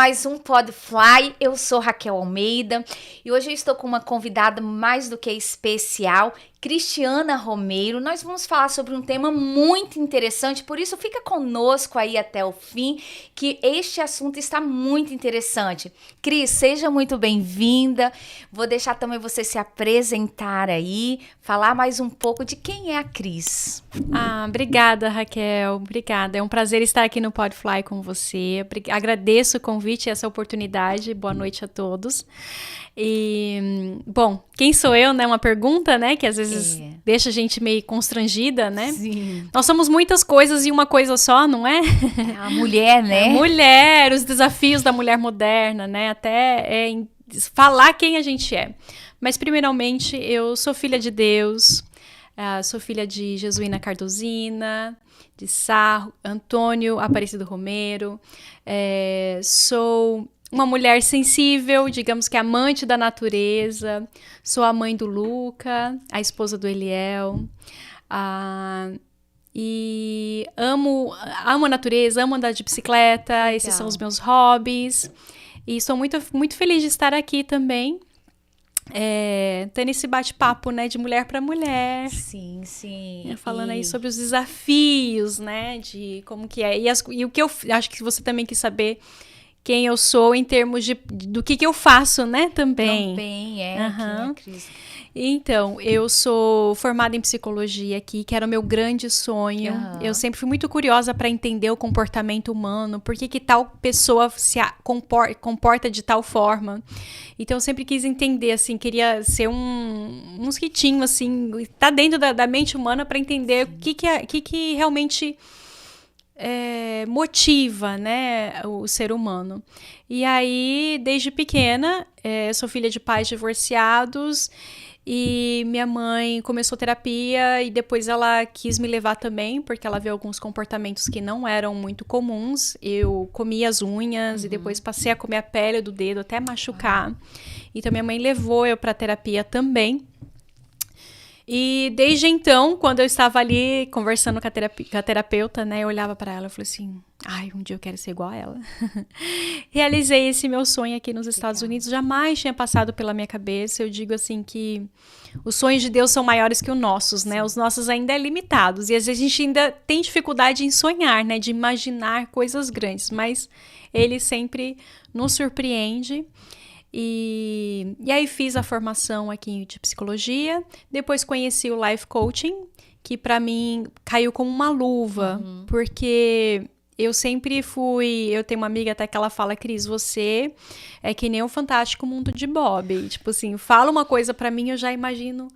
mais um Podfly. Eu sou Raquel Almeida e hoje eu estou com uma convidada mais do que especial, Cristiana Romeiro. Nós vamos falar sobre um tema muito interessante, por isso fica conosco aí até o fim, que este assunto está muito interessante. Cris, seja muito bem-vinda. Vou deixar também você se apresentar aí, falar mais um pouco de quem é a Cris. Obrigada, Raquel. Obrigada. É um prazer estar aqui no Podfly com você. Agradeço o convite e essa oportunidade. Boa noite a todos. E, bom, quem sou eu, né? Uma pergunta, né? Que às vezes deixa a gente meio constrangida, né? Sim. Nós somos muitas coisas e uma coisa só, não é? É a mulher, né? A mulher, os desafios da mulher moderna, né? Até falar quem a gente é. Mas, primeiramente, eu sou filha de Deus. Sou filha de Jesuína Cardosina, de Sá, Antônio Aparecido Romero. Sou uma mulher sensível, digamos que amante da natureza. Sou a mãe do Luca, a esposa do Eliel. E amo a natureza, amo andar de bicicleta. Legal. Esses são os meus hobbies. E sou muito, muito feliz de estar aqui também. Tendo esse bate-papo, né, de mulher para mulher. Sim, sim. Falando aí sobre os desafios, né, de como que é. E o que eu acho que você também quis saber quem eu sou em termos do que eu faço, né, também. Também, quem é a Cris? Então, eu sou formada em psicologia aqui, que era o meu grande sonho. Eu sempre fui muito curiosa para entender o comportamento humano, por que tal pessoa se comporta de tal forma. Então, eu sempre quis entender, assim, queria ser um mosquitinho, assim, tá dentro da mente humana para entender o que realmente motiva, né, o ser humano. E aí, desde pequena, sou filha de pais divorciados. E minha mãe começou terapia e depois ela quis me levar também, porque ela viu alguns comportamentos que não eram muito comuns. Eu comia as unhas e depois passei a comer a pele do dedo até machucar. Então minha mãe levou eu para terapia também. E desde então, quando eu estava ali conversando com a terapeuta, né, eu olhava para ela e falei assim, um dia eu quero ser igual a ela. Realizei esse meu sonho aqui nos Estados Unidos, jamais tinha passado pela minha cabeça. Eu digo assim que os sonhos de Deus são maiores que os nossos, né? Os nossos ainda é limitados e às vezes a gente ainda tem dificuldade em sonhar, né, de imaginar coisas grandes, mas ele sempre nos surpreende. E aí fiz a formação aqui de psicologia, depois conheci o Life Coaching, que para mim caiu como uma luva, porque eu sempre eu tenho uma amiga até que ela fala, Cris, você é que nem o Fantástico Mundo de Bob, tipo assim, fala uma coisa para mim, eu já imagino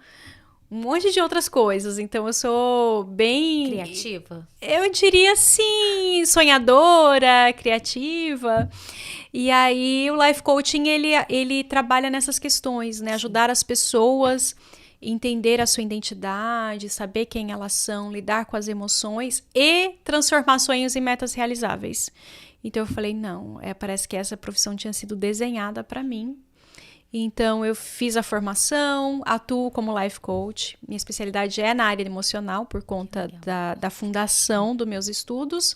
um monte de outras coisas, então eu sou bem... Criativa? Eu diria sim, sonhadora, criativa. E aí o Life Coaching, ele trabalha nessas questões, né? Ajudar as pessoas a entender a sua identidade, saber quem elas são, lidar com as emoções e transformar sonhos em metas realizáveis. Então eu falei, não, parece que essa profissão tinha sido desenhada para mim. Então, eu fiz a formação, atuo como life coach. Minha especialidade é na área emocional, por conta da fundação dos meus estudos.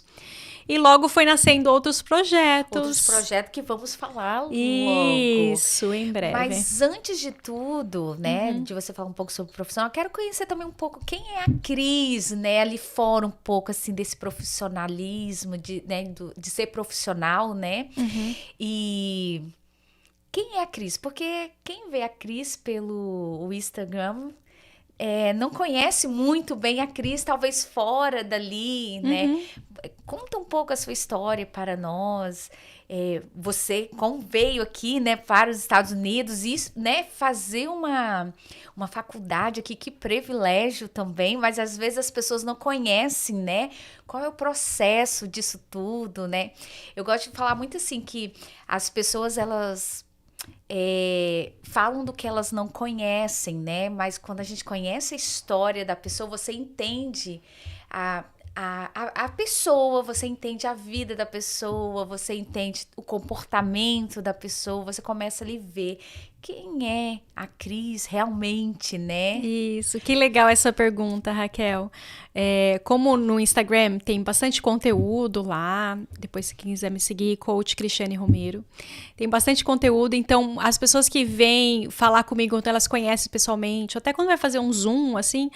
E logo foi nascendo outros projetos. Outros projetos que vamos falar logo. Isso, em breve. Mas antes de tudo, né, de você falar um pouco sobre profissão, eu quero conhecer também um pouco quem é a Cris, né, ali fora um pouco, assim, desse profissionalismo, de ser profissional, né? E... quem é a Cris? Porque quem vê a Cris pelo Instagram não conhece muito bem a Cris, talvez fora dali, né? Conta um pouco a sua história para nós. Você, como veio aqui, né, para os Estados Unidos, e, né, fazer uma faculdade aqui, que privilégio também, mas às vezes as pessoas não conhecem, né? Qual é o processo disso tudo, né? Eu gosto de falar muito assim, que as pessoas, elas... falam do que elas não conhecem, né? Mas quando a gente conhece a história da pessoa, você entende a pessoa, você entende a vida da pessoa, você entende o comportamento da pessoa, você começa a ver quem é a Cris realmente, né? Isso, que legal essa pergunta, Raquel. Como no Instagram tem bastante conteúdo lá, depois se quiser me seguir, Coach Cristiane Romero, tem bastante conteúdo, então as pessoas que vêm falar comigo, então elas conhecem pessoalmente, até quando vai fazer um Zoom, assim,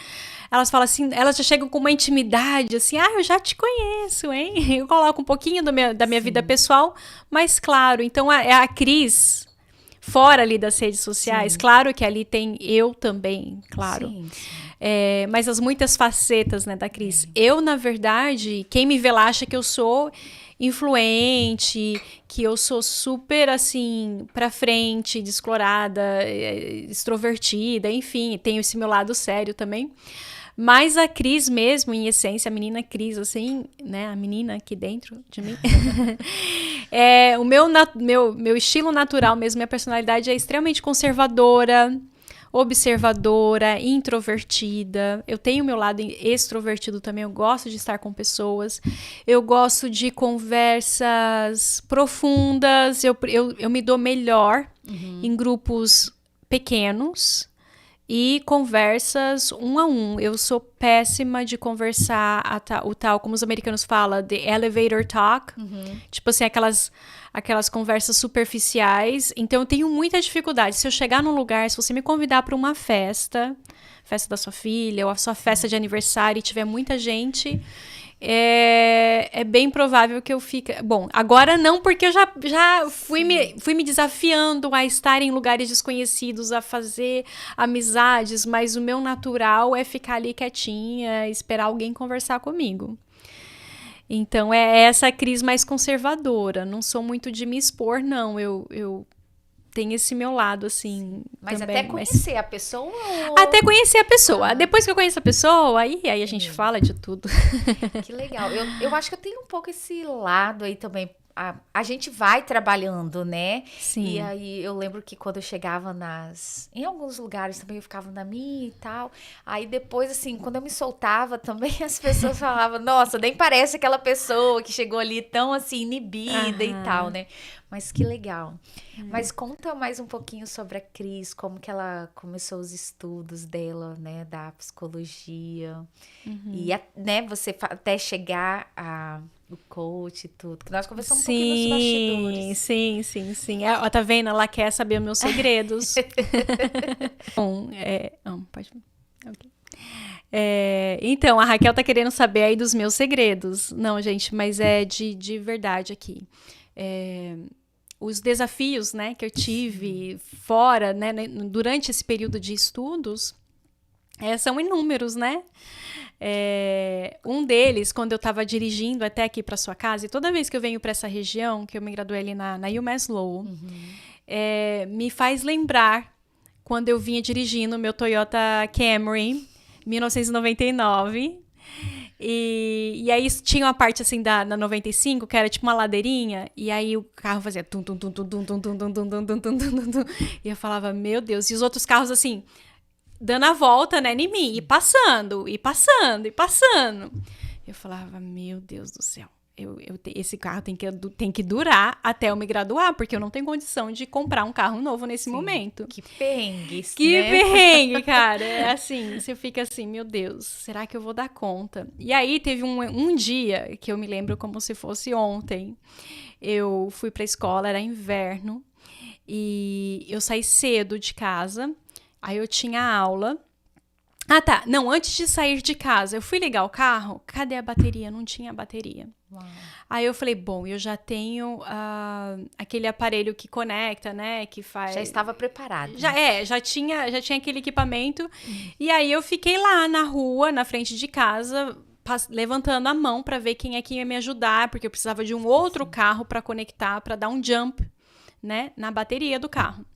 elas falam assim, elas já chegam com uma intimidade, assim, eu já te conheço, hein? Eu coloco um pouquinho da minha vida pessoal, mas claro, então a Cris... Fora ali das redes sociais, sim. Claro que ali tem eu também, claro. Sim, sim. Mas as muitas facetas, né, da Cris. Eu, na verdade, quem me vê lá acha que eu sou influente, que eu sou super, assim, pra frente, descolorada, extrovertida, enfim, tenho esse meu lado sério também. Mas a Cris mesmo, em essência, a menina Cris, assim, né? A menina aqui dentro de mim. O meu estilo natural mesmo, minha personalidade é extremamente conservadora, observadora, introvertida. Eu tenho o meu lado extrovertido também, eu gosto de estar com pessoas. Eu gosto de conversas profundas, eu me dou melhor em grupos pequenos. E conversas 1 a 1. Eu sou péssima de conversar o tal, como os americanos falam, the elevator talk. Tipo assim, aquelas conversas superficiais. Então, eu tenho muita dificuldade. Se eu chegar num lugar, se você me convidar para uma festa da sua filha, ou a sua festa de aniversário, e tiver muita gente... É bem provável que eu fique... Bom, agora não, porque eu já fui me desafiando a estar em lugares desconhecidos, a fazer amizades, mas o meu natural é ficar ali quietinha, esperar alguém conversar comigo. Então, é essa Cris mais conservadora. Não sou muito de me expor, não. Eu tenho esse meu lado, assim. Mas também, até conhecer a pessoa? Ou... Até conhecer a pessoa. Depois que eu conheço a pessoa, aí a gente fala de tudo. Que legal. Eu acho que eu tenho um pouco esse lado aí também. A gente vai trabalhando, né? Sim. E aí eu lembro que quando eu chegava em alguns lugares também eu ficava na minha e tal. Aí depois, assim, quando eu me soltava também as pessoas falavam, nossa, nem parece aquela pessoa que chegou ali tão assim, inibida e tal, né? Mas que legal. Mas conta mais um pouquinho sobre a Cris, como que ela começou os estudos dela, né, da psicologia. E, né, você até chegar o coach e tudo. Que nós conversamos um pouquinho nos bastidores. Sim. Tá vendo? Ela quer saber meus segredos. Bom, pode... Ok. Então, a Raquel tá querendo saber aí dos meus segredos. Não, gente, mas é de verdade aqui. Os desafios, né, que eu tive fora, né, durante esse período de estudos, são inúmeros, né? Um deles, quando eu estava dirigindo até aqui para sua casa, e toda vez que eu venho para essa região, que eu me graduei ali na UMass Lowell, me faz lembrar quando eu vinha dirigindo o meu Toyota Camry, 1999, e aí tinha uma parte assim na 95 que era tipo uma ladeirinha, e aí o carro fazia tum tum tum tum tum tum tum tum tum tum tum tum tum, e eu falava, meu Deus, e os outros carros assim dando a volta, né, em mim, e passando. Eu falava, meu Deus do céu, esse carro tem que durar até eu me graduar, porque eu não tenho condição de comprar um carro novo nesse momento. Que perrengue, Que perrengue, cara. É assim, você fica assim, meu Deus, será que eu vou dar conta? E aí teve um dia que eu me lembro como se fosse ontem. Eu fui pra escola, era inverno, e eu saí cedo de casa. Aí eu tinha aula. Tá. Não, antes de sair de casa, eu fui ligar o carro. Cadê a bateria? Não tinha bateria. Uau. Aí eu falei, bom, eu já tenho aquele aparelho que conecta, né? Que faz... Já estava preparado. Já tinha aquele equipamento. E aí eu fiquei lá na rua, na frente de casa, levantando a mão para ver quem é que ia me ajudar, porque eu precisava de um outro carro para conectar, para dar um jump, né? Na bateria do carro.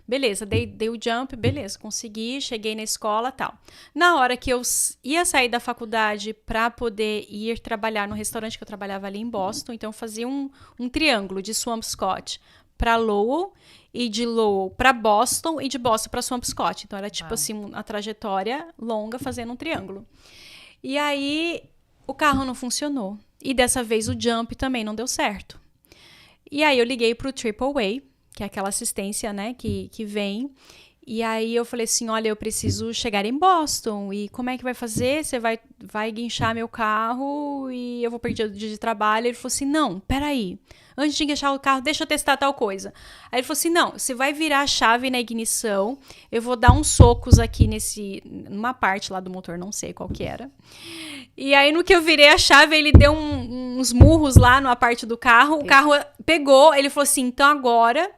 Beleza, dei o jump, beleza, consegui, cheguei na escola e tal. Na hora que eu ia sair da faculdade para poder ir trabalhar no restaurante que eu trabalhava ali em Boston, então eu fazia um triângulo de Swampscott para Lowell, e de Lowell para Boston, e de Boston para Swampscott. Então era tipo assim, uma trajetória longa fazendo um triângulo. E aí o carro não funcionou. E dessa vez o jump também não deu certo. E aí eu liguei pro AAA, que é aquela assistência, né, que vem. E aí eu falei assim, olha, eu preciso chegar em Boston, e como é que vai fazer? Você vai guinchar meu carro e eu vou perder o dia de trabalho. Ele falou assim, não, peraí, antes de guinchar o carro, deixa eu testar tal coisa. Aí ele falou assim, não, você vai virar a chave na ignição, eu vou dar uns socos aqui numa parte lá do motor, não sei qual que era. E aí no que eu virei a chave, ele deu uns murros lá numa parte do carro, o carro pegou, ele falou assim, então agora...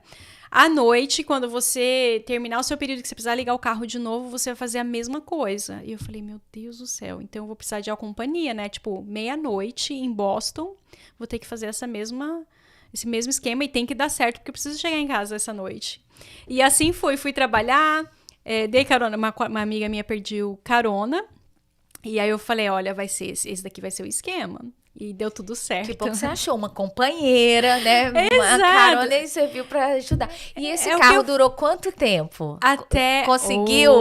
À noite, quando você terminar o seu período que você precisar ligar o carro de novo, você vai fazer a mesma coisa. E eu falei, meu Deus do céu, então eu vou precisar de uma companhia, né? Tipo, meia-noite em Boston, vou ter que fazer esse mesmo esquema e tem que dar certo, porque eu preciso chegar em casa essa noite. E assim fui trabalhar, dei carona, uma amiga minha pediu carona, e aí eu falei, olha, esse daqui vai ser o esquema. E deu tudo certo. Que bom que você achou uma companheira, né? Exato. Uma carona e serviu pra ajudar. E esse carro durou quanto tempo? Até... Conseguiu?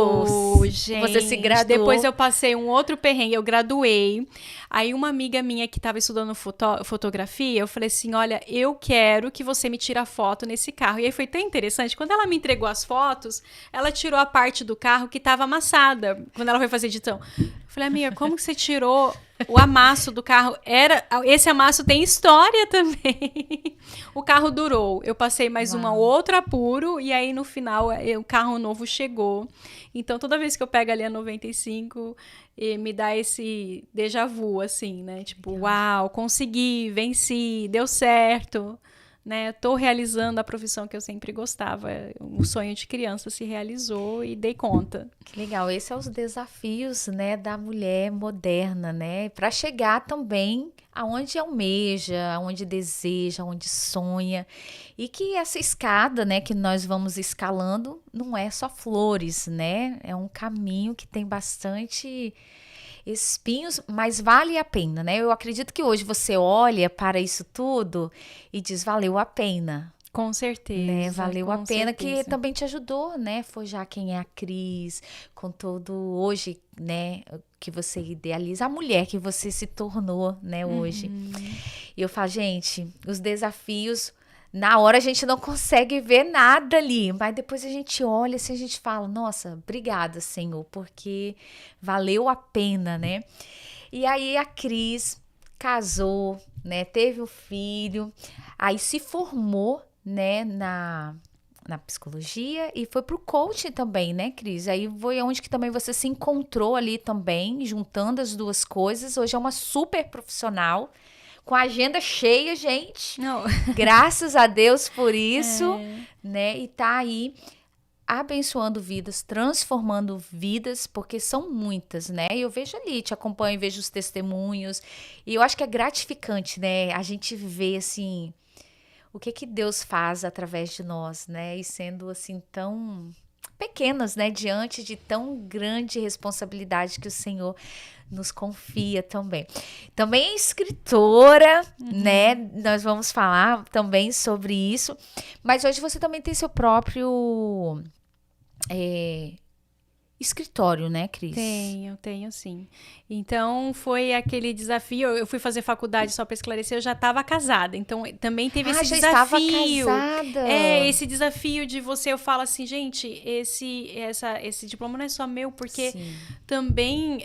Gente, você se graduou? Depois eu passei um outro perrengue, eu graduei. Aí uma amiga minha que estava estudando fotografia, eu falei assim, olha, eu quero que você me tire a foto nesse carro. E aí foi tão interessante, quando ela me entregou as fotos, ela tirou a parte do carro que estava amassada, quando ela foi fazer edição. Eu falei, amiga, como que você tirou o amasso do carro? Esse amasso tem história também. O carro durou. Eu passei mais um outro apuro e aí no final o carro novo chegou. Então toda vez que eu pego ali a 95, me dá esse déjà vu, assim, né? Tipo, uau, consegui, venci, deu certo. Né, tô realizando a profissão que eu sempre gostava. O sonho de criança se realizou e dei conta. Que legal. Esses são os desafios, né, da mulher moderna, né? Para chegar também aonde almeja, aonde deseja, aonde sonha. E que essa escada, né, que nós vamos escalando, não é só flores, né? É um caminho que tem bastante espinhos, mas vale a pena, né? Eu acredito que hoje você olha para isso tudo e diz, valeu a pena. Com certeza. Né? Valeu a pena, certeza. que também te ajudou, né? Forjar quem é a Cris, com todo hoje, né? Que você idealiza, a mulher que você se tornou, né? Hoje. E eu falo, gente, os desafios... Na hora a gente não consegue ver nada ali, mas depois a gente olha assim, a gente fala, nossa, obrigada, Senhor, porque valeu a pena, né? E aí a Cris casou, né? Teve um filho, aí se formou, né, na psicologia e foi pro coaching também, né, Cris? Aí foi onde que também você se encontrou ali também, juntando as duas coisas. Hoje é uma super profissional, com a agenda cheia, gente. Não. Graças a Deus por isso, né? E tá aí abençoando vidas, transformando vidas, porque são muitas, né? E eu vejo ali, te acompanho, vejo os testemunhos, e eu acho que é gratificante, né? A gente vê, assim, o que Deus faz através de nós, né? E sendo, assim, tão pequenas, né? Diante de tão grande responsabilidade que o Senhor nos confia também. Também é escritora, né? Nós vamos falar também sobre isso. Mas hoje você também tem seu próprio escritório, né, Cris? Tenho sim. Então foi aquele desafio. Eu fui fazer faculdade, só para esclarecer, eu já estava casada. Então também teve esse já desafio. Estava casada. Esse desafio de você, eu falo assim, gente, esse diploma não é só meu, porque também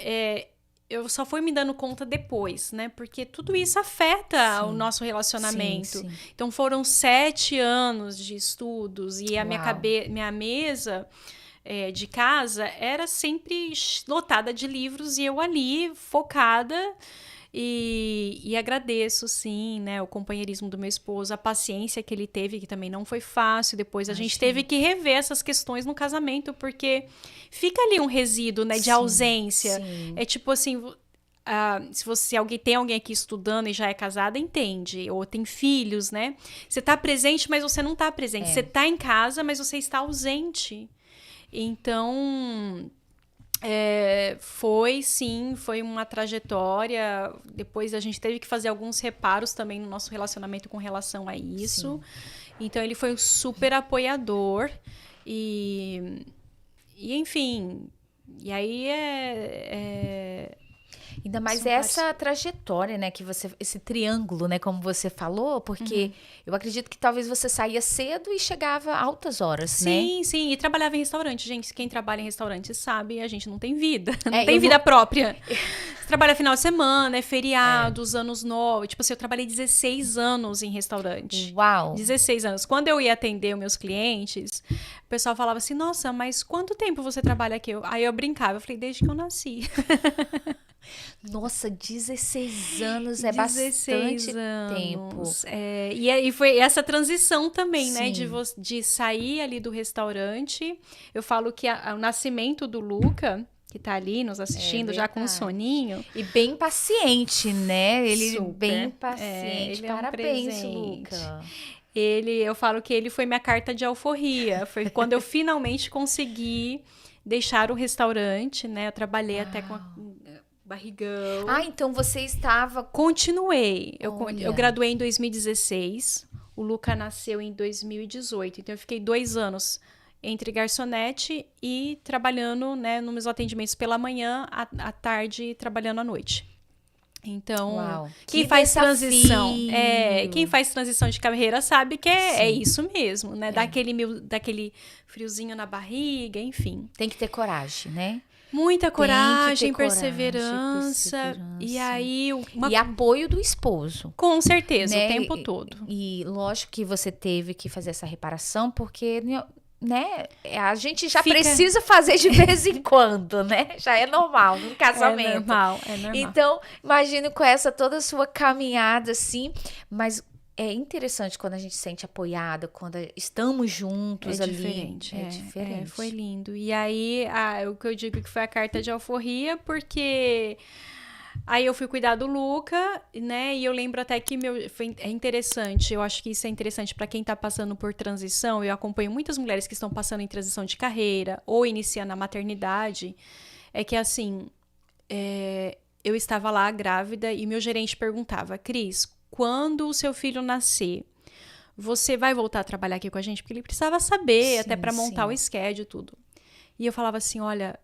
eu só fui me dando conta depois, né? Porque tudo isso afeta o nosso relacionamento. Sim. Então foram 7 anos de estudos e a minha mesa de casa era sempre lotada de livros e eu ali focada. E agradeço, sim, né, o companheirismo do meu esposo, a paciência que ele teve, que também não foi fácil. Depois a gente teve que rever essas questões no casamento, porque fica ali um resíduo, né, de ausência. Sim. É tipo assim, se tem alguém aqui estudando e já é casada, entende. Ou tem filhos, né? Você tá presente, mas você não tá presente. Você tá em casa, mas você está ausente. Então... foi uma trajetória. Depois a gente teve que fazer alguns reparos também no nosso relacionamento com relação a isso. Sim. Então ele foi um super apoiador e enfim, e aí Ainda mais São essa trajetória, né, que você, esse triângulo, né, como você falou, porque eu acredito que talvez você saía cedo e chegava a altas horas, né? Sim, sim, e trabalhava em restaurante, gente. Quem trabalha em restaurante sabe, a gente não tem vida, não É, tem eu vida vou- própria. Você trabalha final de semana, é feriados, anos novos. Tipo assim, eu trabalhei 16 anos em restaurante. Uau! 16 anos. Quando eu ia atender os meus clientes, o pessoal falava assim, nossa, mas quanto tempo você trabalha aqui? Aí eu brincava, eu falei, desde que eu nasci. Nossa, 16 anos é 16 bastante tempo. anos. E foi essa transição também, né? Sim. De sair ali do restaurante. Eu falo que o nascimento do Luca, que tá ali nos assistindo, já com um verdade. soninho. E bem paciente, né? Ele Super. bem paciente. Ele é um Parabéns, presente. Luca. Eu falo que ele foi minha carta de alforria. Foi quando eu finalmente consegui deixar o restaurante, né? Eu trabalhei até com barrigão. Ah, então você estava. Continuei. Olha. Eu graduei em 2016. O Luca nasceu em 2018. Então, eu fiquei 2 anos entre garçonete e trabalhando, né, nos meus atendimentos pela manhã, à tarde, trabalhando à noite. Então, Uau, quem que faz desafio! quem faz transição de carreira sabe que é isso mesmo, né? Dá aquele friozinho na barriga, enfim. Tem que ter coragem, né? Muita coragem, coragem, perseverança. E aí, E apoio do esposo. com certeza, Né? o tempo todo. E lógico que você teve que fazer essa reparação, porque, né, a gente já precisa fazer de vez em quando, né? Já é normal no casamento. É normal. Então, imagino com essa toda a sua caminhada, assim, mas é interessante quando a gente se sente apoiada, quando estamos juntos ali. Diferente. É diferente. Foi lindo. E aí, o que eu digo que foi a carta de alforria, porque aí eu fui cuidar do Luca, né? E eu lembro até que é interessante, eu acho que isso é interessante para quem tá passando por transição. Eu acompanho muitas mulheres que estão passando em transição de carreira ou iniciando a maternidade. É que assim, eu estava lá grávida e meu gerente perguntava, Cris, quando o seu filho nascer, você vai voltar a trabalhar aqui com a gente? Porque ele precisava saber, até para montar o schedule e tudo. E eu falava assim, olha,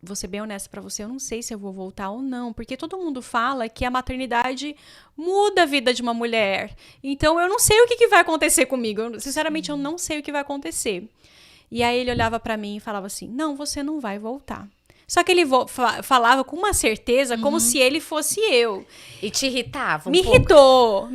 vou ser bem honesta pra você, eu não sei se eu vou voltar ou não, porque todo mundo fala que a maternidade muda a vida de uma mulher. Então, eu não sei o que vai acontecer comigo. Sinceramente, eu não sei o que vai acontecer. E aí, ele olhava pra mim e falava assim, não, você não vai voltar. Só que ele falava com uma certeza, como se ele fosse eu. E te irritava Me irritou.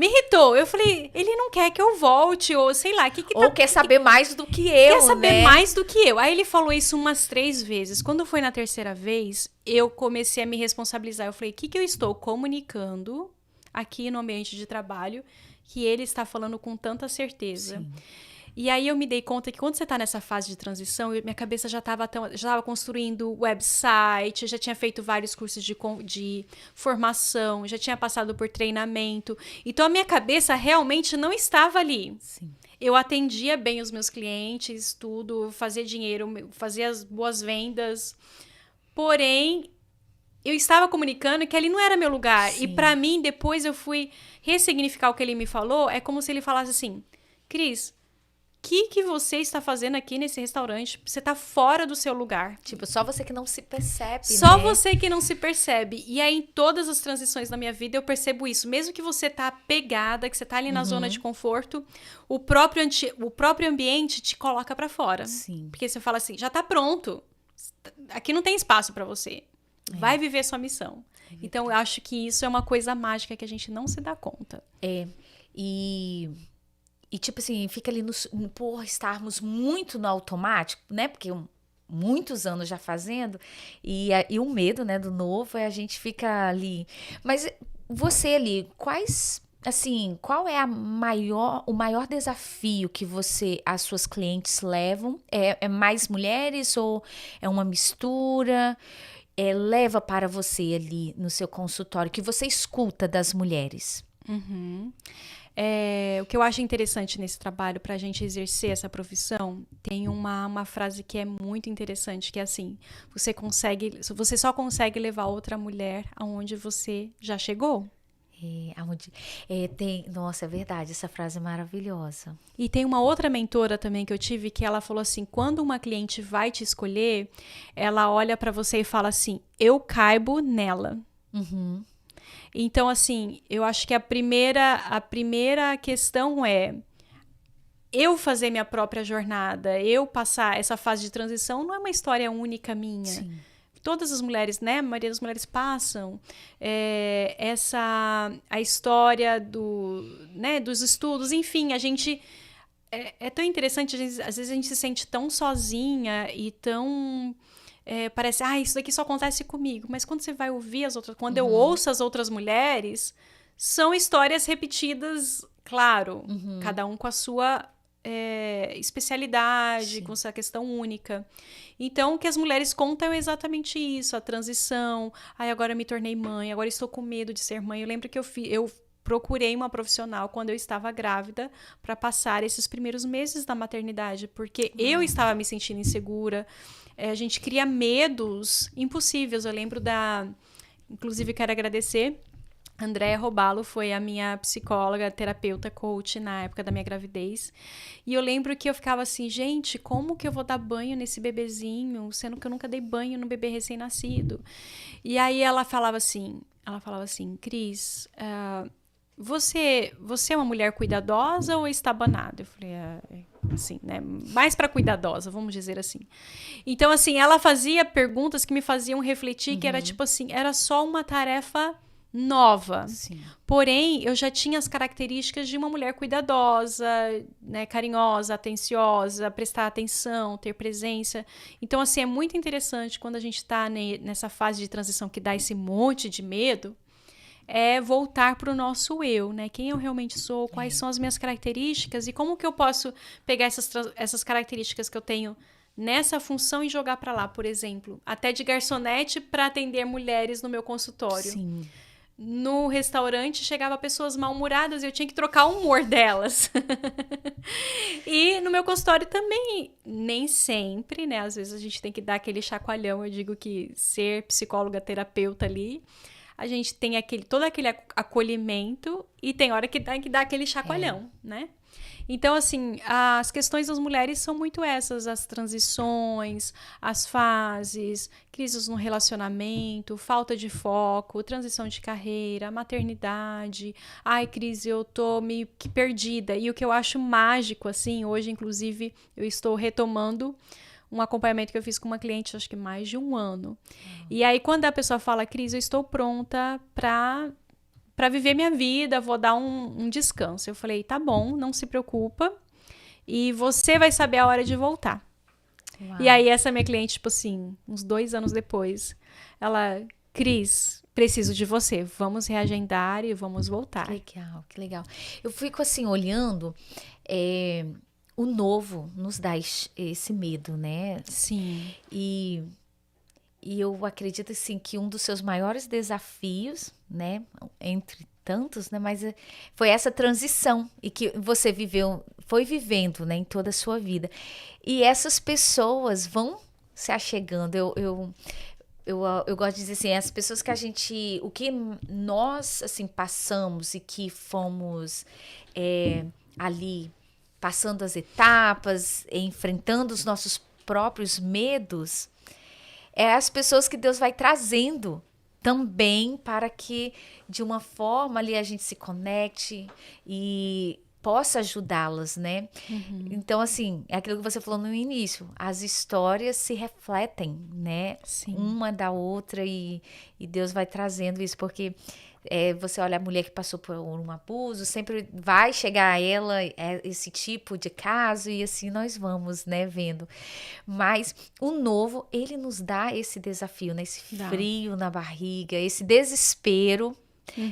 Eu falei, ele não quer que eu volte, ou sei lá. Ou quer saber mais do que eu, Quer saber né? mais do que eu. Aí ele falou isso umas 3 vezes. Quando foi na terceira vez, eu comecei a me responsabilizar. Eu falei, o que eu estou comunicando aqui no ambiente de trabalho que ele está falando com tanta certeza? Sim. E aí eu me dei conta que quando você está nessa fase de transição, minha cabeça já estava construindo website, já tinha feito vários cursos de formação, já tinha passado por treinamento. Então a minha cabeça realmente não estava ali. Sim. Eu atendia bem os meus clientes, tudo, fazia dinheiro, fazia as boas vendas. Porém, eu estava comunicando que ali não era meu lugar. Sim. E para mim, depois eu fui ressignificar o que ele me falou. É como se ele falasse assim, Cris, o que você está fazendo aqui nesse restaurante? Você está fora do seu lugar. Tipo, só você que não se percebe, Só né? você que não se percebe. E aí, em todas as transições da minha vida, eu percebo isso. Mesmo que você tá pegada, que você tá ali na zona de conforto, o próprio ambiente te coloca pra fora. Sim. Porque você fala assim, já tá pronto. Aqui não tem espaço pra você. Vai viver sua missão. Então, eu acho que isso é uma coisa mágica que a gente não se dá conta. E tipo assim, fica ali por estarmos muito no automático, né? Porque muitos anos já fazendo. E o medo, né, do novo, a gente fica ali. Mas você ali, qual é o maior desafio que as suas clientes levam? É mais mulheres ou é uma mistura? Leva para você ali no seu consultório, que você escuta das mulheres? O que eu acho interessante nesse trabalho para a gente exercer essa profissão, tem uma frase que é muito interessante, que é assim, você só consegue levar outra mulher aonde você já chegou. Nossa, é verdade, essa frase é maravilhosa. E tem uma outra mentora também que eu tive que ela falou assim, quando uma cliente vai te escolher, ela olha pra você e fala assim, eu caibo nela. Uhum. Então, assim, eu acho que a primeira questão é eu fazer minha própria jornada, eu passar essa fase de transição, não é uma história única minha. Sim. Todas as mulheres, né? A maioria das mulheres passam a história dos estudos, enfim, a gente é tão interessante, às vezes a gente se sente tão sozinha e tão parece, isso daqui só acontece comigo, mas quando você vai ouvir as outras, quando eu ouço as outras mulheres, são histórias repetidas, claro, cada um com a sua especialidade, com essa questão única. Então, o que as mulheres contam é exatamente isso, a transição. Agora eu me tornei mãe, agora estou com medo de ser mãe. Eu lembro que eu procurei uma profissional quando eu estava grávida para passar esses primeiros meses da maternidade, porque eu estava me sentindo insegura. A gente cria medos impossíveis. Eu lembro inclusive, quero agradecer. Andréa Robalo foi a minha psicóloga, terapeuta, coach na época da minha gravidez. E eu lembro que eu ficava assim, gente, como que eu vou dar banho nesse bebezinho, sendo que eu nunca dei banho no bebê recém-nascido? E aí ela falava assim, Cris, você é uma mulher cuidadosa ou estabanada? Eu falei, assim, né? Mais para cuidadosa, vamos dizer assim. Então, assim, ela fazia perguntas que me faziam refletir, que era tipo assim, era só uma tarefa nova. Sim. Porém, eu já tinha as características de uma mulher cuidadosa, né, carinhosa, atenciosa, prestar atenção, ter presença. Então, assim, é muito interessante quando a gente está nessa fase de transição que dá esse monte de medo, voltar para o nosso eu, né? Quem eu realmente sou, quais são as minhas características e como que eu posso pegar essas características que eu tenho nessa função e jogar para lá, por exemplo, até de garçonete para atender mulheres no meu consultório. Sim. No restaurante chegava pessoas mal-humoradas e eu tinha que trocar o humor delas. E no meu consultório também, nem sempre, né? Às vezes a gente tem que dar aquele chacoalhão. Eu digo que ser psicóloga, terapeuta ali, a gente tem todo aquele acolhimento e tem hora que tem que dar aquele chacoalhão, né? Então, assim, as questões das mulheres são muito essas, as transições, as fases, crises no relacionamento, falta de foco, transição de carreira, maternidade. Ai, Cris, eu tô meio que perdida. E o que eu acho mágico, assim, hoje, inclusive, eu estou retomando um acompanhamento que eu fiz com uma cliente, acho que mais de um ano. E aí, quando a pessoa fala, Cris, eu estou pronta para viver minha vida, vou dar um descanso. Eu falei, tá bom, não se preocupa. E você vai saber a hora de voltar. Uau. E aí, essa minha cliente, tipo assim, uns 2 anos depois, ela, Cris, preciso de você. Vamos reagendar e vamos voltar. Que legal. Eu fico assim, olhando, o novo nos dá esse medo, né? Sim. E eu acredito, assim, que um dos seus maiores desafios, né, entre tantos, né, mas foi essa transição e que você foi vivendo, né, em toda a sua vida. E essas pessoas vão se achegando. Eu gosto de dizer assim, as pessoas que o que nós, assim, passamos e que fomos ali passando as etapas, enfrentando os nossos próprios medos, as pessoas que Deus vai trazendo também para que, de uma forma ali, a gente se conecte e possa ajudá-las, né? Então, assim, é aquilo que você falou no início, as histórias se refletem, né? Sim. Uma da outra e Deus vai trazendo isso, porque você olha a mulher que passou por um abuso, sempre vai chegar a ela esse tipo de caso e assim nós vamos, né, vendo. Mas o novo, ele nos dá esse desafio, né, esse frio na barriga, esse desespero,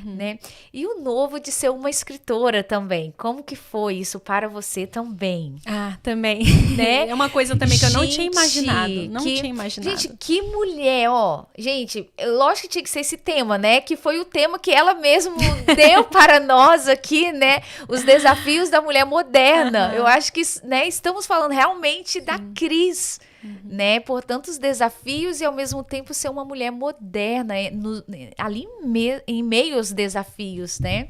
né? E o novo de ser uma escritora também. Como que foi isso para você também? Também. Né? É uma coisa também que eu não tinha imaginado. Gente, que mulher, ó. Gente, lógico que tinha que ser esse tema, né? Que foi o tema que ela mesma deu para nós aqui, né? Os desafios da mulher moderna. Eu acho que, né, estamos falando realmente da Cris. né? Por tantos desafios e ao mesmo tempo ser uma mulher moderna ali em meio aos desafios, né?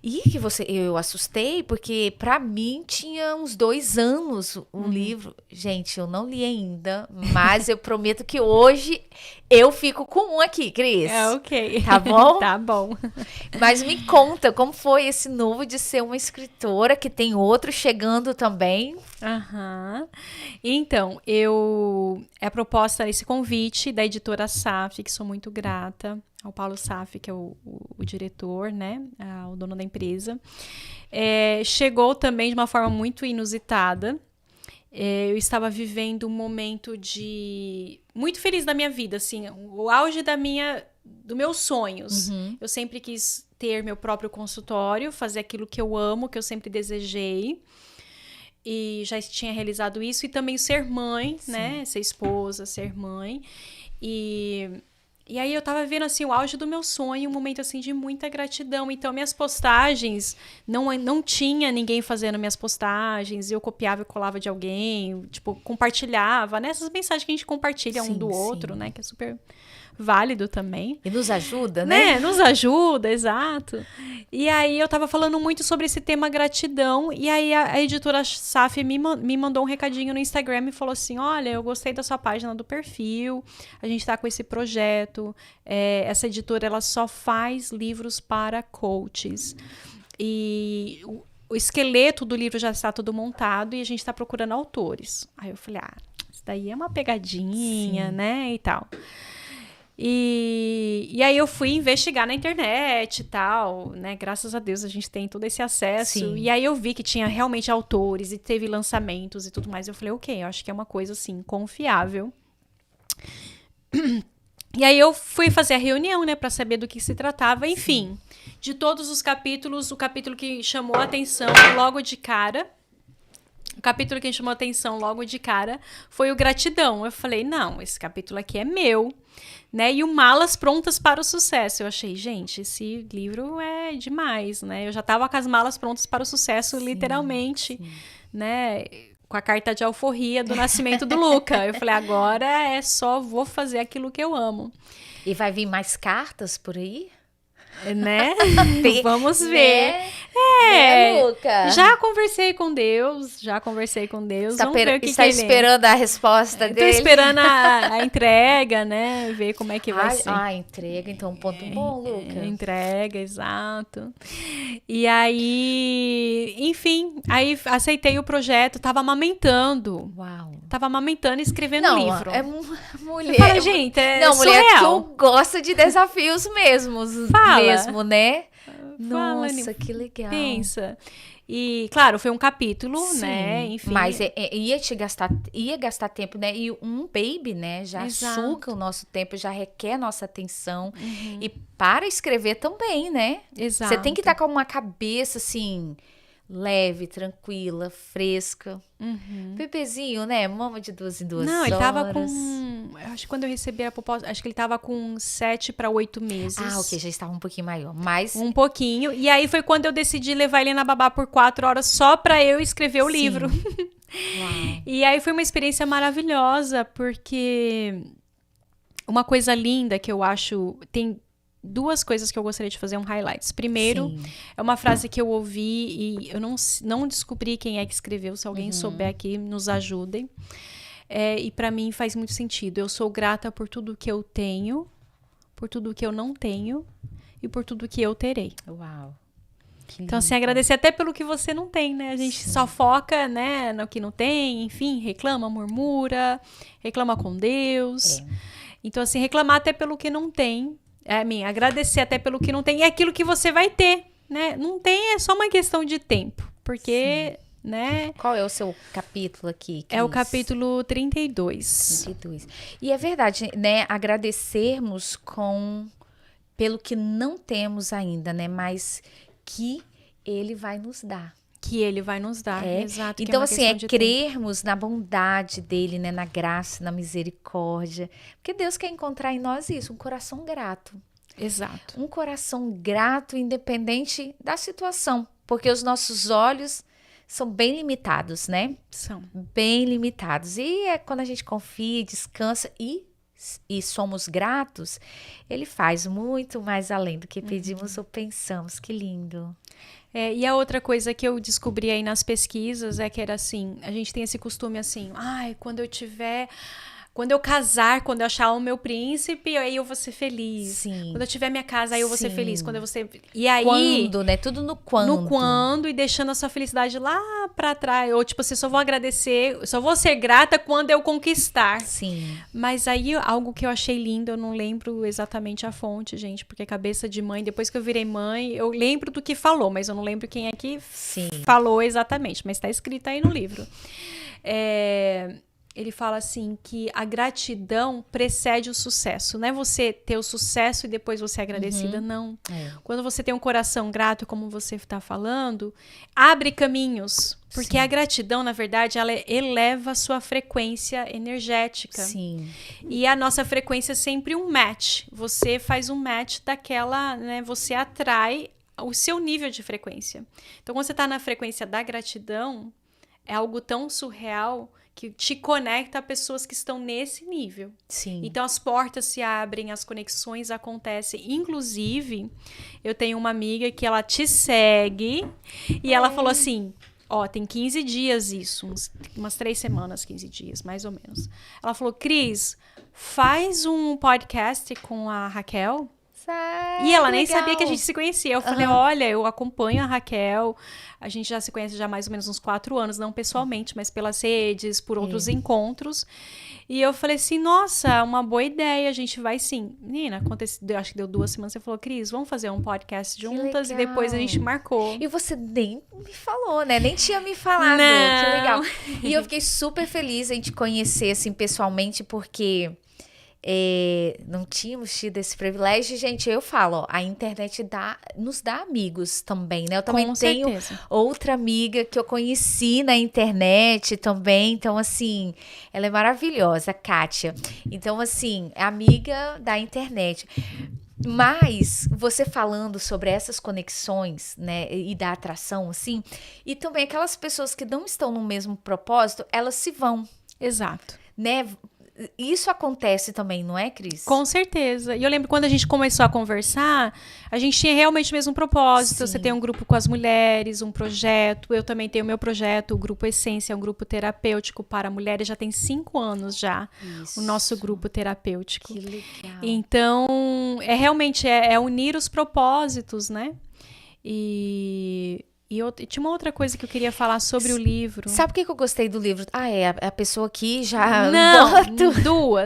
E que eu assustei porque para mim tinha uns 2 anos o livro. Gente, eu não li ainda, mas eu prometo que hoje eu fico com um aqui, Cris. Ok. Tá bom? Tá bom. Mas me conta, como foi esse novo de ser uma escritora, que tem outro chegando também? Então, a proposta, esse convite da editora SAF, que sou muito grata ao Paulo SAF, que é o diretor, né, o dono da empresa, chegou também de uma forma muito inusitada. Eu estava vivendo um momento muito feliz da minha vida, assim, o auge dos meus sonhos. Eu sempre quis ter meu próprio consultório, fazer aquilo que eu amo, que eu sempre desejei. E já tinha realizado isso. E também ser mãe, né? Ser esposa, ser mãe. E aí eu tava vendo, assim, o auge do meu sonho, um momento, assim, de muita gratidão. Então, minhas postagens, não tinha ninguém fazendo minhas postagens. Eu copiava e colava de alguém, tipo, compartilhava, né? Essas mensagens que a gente compartilha um do outro, né? Que é super válido também. E nos ajuda, né? Nos ajuda, exato. E aí eu tava falando muito sobre esse tema gratidão, e aí a editora SAF me mandou um recadinho no Instagram e falou assim, olha, eu gostei da sua página do perfil, a gente tá com esse projeto, essa editora, ela só faz livros para coaches. E o esqueleto do livro já está todo montado e a gente tá procurando autores. Aí eu falei, isso daí é uma pegadinha, né, e tal. E aí eu fui investigar na internet e tal, né? Graças a Deus a gente tem todo esse acesso. Sim. E aí eu vi que tinha realmente autores e teve lançamentos e tudo mais. Eu falei, ok, eu acho que é uma coisa, assim, confiável. E aí eu fui fazer a reunião, né? Pra saber do que se tratava. Enfim, de todos os capítulos, o capítulo que chamou a atenção logo de cara... O capítulo que chamou a atenção logo de cara foi o Gratidão. Eu falei, não, esse capítulo aqui é meu, né? E o Malas Prontas para o Sucesso. Eu achei, gente, esse livro é demais, né? Eu já tava com as malas prontas para o sucesso, literalmente, né? Com a carta de alforria do nascimento do Luca. Eu falei, agora vou fazer aquilo que eu amo. E vai vir mais cartas por aí? Né? Vamos ver. Luca? Já conversei com Deus. Vamos ver o que está esperando a resposta dele? Estou esperando a entrega, né? Ver como é que vai ser. Entrega, então, ponto bom, Luca. Entrega, exato. E aí, enfim, aí aceitei o projeto, tava amamentando. Uau. Tava amamentando e escrevendo livro. É mulher. Eu falo, gente, mulher surreal. que gosta de desafios mesmo, né? Nossa, que legal. Pensa. E, claro, foi um capítulo, né? Enfim. Mas ia gastar tempo, né? E um baby, né? Já suga o nosso tempo, já requer nossa atenção. E para escrever também, né? Exato. Você tem que estar com uma cabeça, assim, leve, tranquila, fresca. Bebezinho, né? Mama de 2 em 2 horas. Não, ele tava com... Acho que quando eu recebi a proposta, acho que ele tava com 7 para 8 meses. Ok, já estava um pouquinho maior, mas... Um pouquinho. E aí foi quando eu decidi levar ele na babá por 4 horas só pra eu escrever o livro. Uau. E aí foi uma experiência maravilhosa, porque uma coisa linda que eu acho... Tem 2 coisas que eu gostaria de fazer highlights. Primeiro, é uma frase que eu ouvi e eu não descobri quem é que escreveu. Se alguém souber aqui, nos ajudem. E pra mim faz muito sentido. Eu sou grata por tudo que eu tenho, por tudo que eu não tenho e por tudo que eu terei. Uau. Então, assim, agradecer até pelo que você não tem, né? A gente só foca, né, no que não tem, enfim, reclama, murmura, reclama com Deus. Então, assim, reclamar até pelo que não tem, agradecer até pelo que não tem, e aquilo que você vai ter, né? Não tem, é só uma questão de tempo, porque... Né? Qual é o seu capítulo aqui, Cris? É o capítulo 32. 32. E é verdade, né? Agradecermos pelo que não temos ainda, né? Mas que ele vai nos dar. Que ele vai nos dar, exato. Então, assim, crermos na bondade dele, né? Na graça, na misericórdia. Porque Deus quer encontrar em nós isso, um coração grato. Exato. Um coração grato, independente da situação. Porque os nossos olhos são bem limitados, né? São. Bem limitados. E é quando a gente confia, descansa e somos gratos, ele faz muito mais além do que pedimos ou pensamos. Que lindo. E a outra coisa que eu descobri aí nas pesquisas é que era assim, a gente tem esse costume assim, quando eu casar, quando eu achar o meu príncipe, aí eu vou ser feliz. Sim. Quando eu tiver minha casa, aí eu vou ser Sim. feliz. Quando eu vou ser... E aí... Quando, né? Tudo no quando. No quando e deixando a sua felicidade lá pra trás. Ou tipo, você só vou agradecer, só vou ser grata quando eu conquistar. Sim. Mas aí, algo que eu achei lindo, eu não lembro exatamente a fonte, gente. Porque cabeça de mãe, depois que eu virei mãe, eu lembro do que falou, mas eu não lembro quem é que falou exatamente. Mas tá escrito aí no livro. Ele fala assim que a gratidão precede o sucesso. Não é você ter o sucesso e depois você é agradecida, não. Quando você tem um coração grato, como você está falando, abre caminhos. Porque a gratidão, na verdade, ela eleva a sua frequência energética. Sim. E a nossa frequência é sempre um match. Você faz um match daquela, né? Você atrai o seu nível de frequência. Então, quando você está na frequência da gratidão, é algo tão surreal que te conecta a pessoas que estão nesse nível. Sim. Então, as portas se abrem, as conexões acontecem. Inclusive, eu tenho uma amiga que ela te segue e ela falou assim, tem 15 dias isso, umas 3 semanas, 15 dias, mais ou menos. Ela falou, Cris, faz um podcast com a Raquel. E ela nem sabia que a gente se conhecia. Eu falei, olha, eu acompanho a Raquel, a gente já se conhece já há mais ou menos uns 4 anos, não pessoalmente, mas pelas redes, por outros encontros. E eu falei assim, nossa, uma boa ideia, a gente vai sim. Menina, acho que deu 2 semanas, você falou, Cris, vamos fazer um podcast juntas? E depois a gente marcou. E você nem me falou, né? Nem tinha me falado. Não. Que legal. E eu fiquei super feliz em te conhecer, assim, pessoalmente, porque... não tínhamos tido esse privilégio. Gente, eu falo, a internet nos dá amigos também, né? Eu também tenho outra amiga que eu conheci na internet também. Então, assim, ela é maravilhosa, a Kátia. Então, assim, é amiga da internet. Mas você falando sobre essas conexões, né, e da atração, assim, e também aquelas pessoas que não estão no mesmo propósito, elas se vão. Exato. Né? Isso acontece também, não é, Cris? Com certeza. E eu lembro quando a gente começou a conversar, a gente tinha realmente o mesmo propósito. Sim. Você tem um grupo com as mulheres, um projeto. Eu também tenho o meu projeto, o Grupo Essência, um grupo terapêutico para mulheres. Já tem 5 anos já. Isso. O nosso grupo terapêutico. Que legal. Então, realmente unir os propósitos, né? E tinha uma outra coisa que eu queria falar sobre o livro. Sabe por que eu gostei do livro? A pessoa aqui já... Não,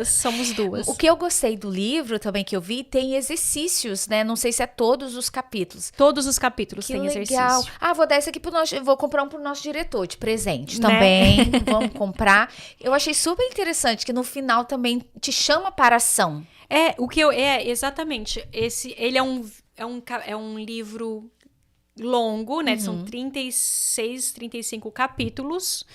somos duas. O que eu gostei do livro também que eu vi, tem exercícios, né? Não sei se é todos os capítulos. Todos os capítulos têm exercício. Vou dar esse aqui vou comprar um pro nosso diretor de presente também. Vamos comprar. Eu achei super interessante que no final também te chama para ação. Exatamente. Ele é um livro... longo, né? São 36, 35 capítulos.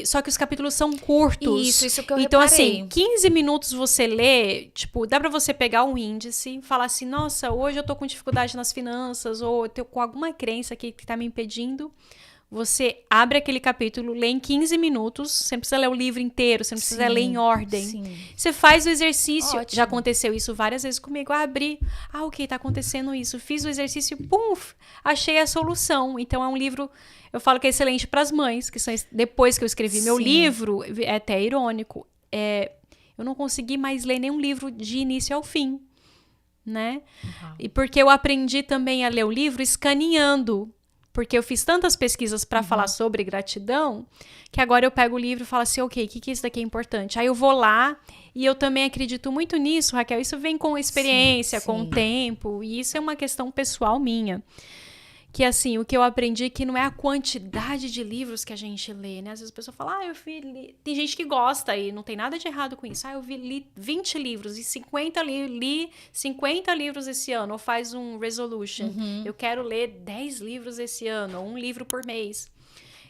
Só que os capítulos são curtos. Isso que eu Então, reparei. assim, 15 minutos você lê, tipo, dá pra você pegar um índice, falar assim, nossa, hoje eu tô com dificuldade nas finanças, ou eu tô com alguma crença aqui que tá me impedindo. Você abre aquele capítulo, lê em 15 minutos. Você não precisa ler o livro inteiro, você não precisa ler em ordem. Sim. Você faz o exercício. Ótimo. Já aconteceu isso várias vezes comigo. Abri, ok, tá acontecendo isso. Fiz o exercício, pum, achei a solução. Então é um livro, eu falo que é excelente para as mães, que são depois que eu escrevi meu livro, é até irônico. Eu não consegui mais ler nenhum livro de início ao fim, né? Uhum. E porque eu aprendi também a ler o livro escaneando. Porque eu fiz tantas pesquisas para falar sobre gratidão, que agora eu pego o livro e falo assim, ok, o que isso daqui é importante? Aí eu vou lá, e eu também acredito muito nisso, Raquel, isso vem com experiência, com o tempo, e isso é uma questão pessoal minha. Que assim, o que eu aprendi é que não é a quantidade de livros que a gente lê, né? Às vezes a pessoa fala, tem gente que gosta e não tem nada de errado com isso. Li 20 livros e 50 li 50 livros esse ano, ou faz um resolution. Eu quero ler 10 livros esse ano, ou 1 livro por mês.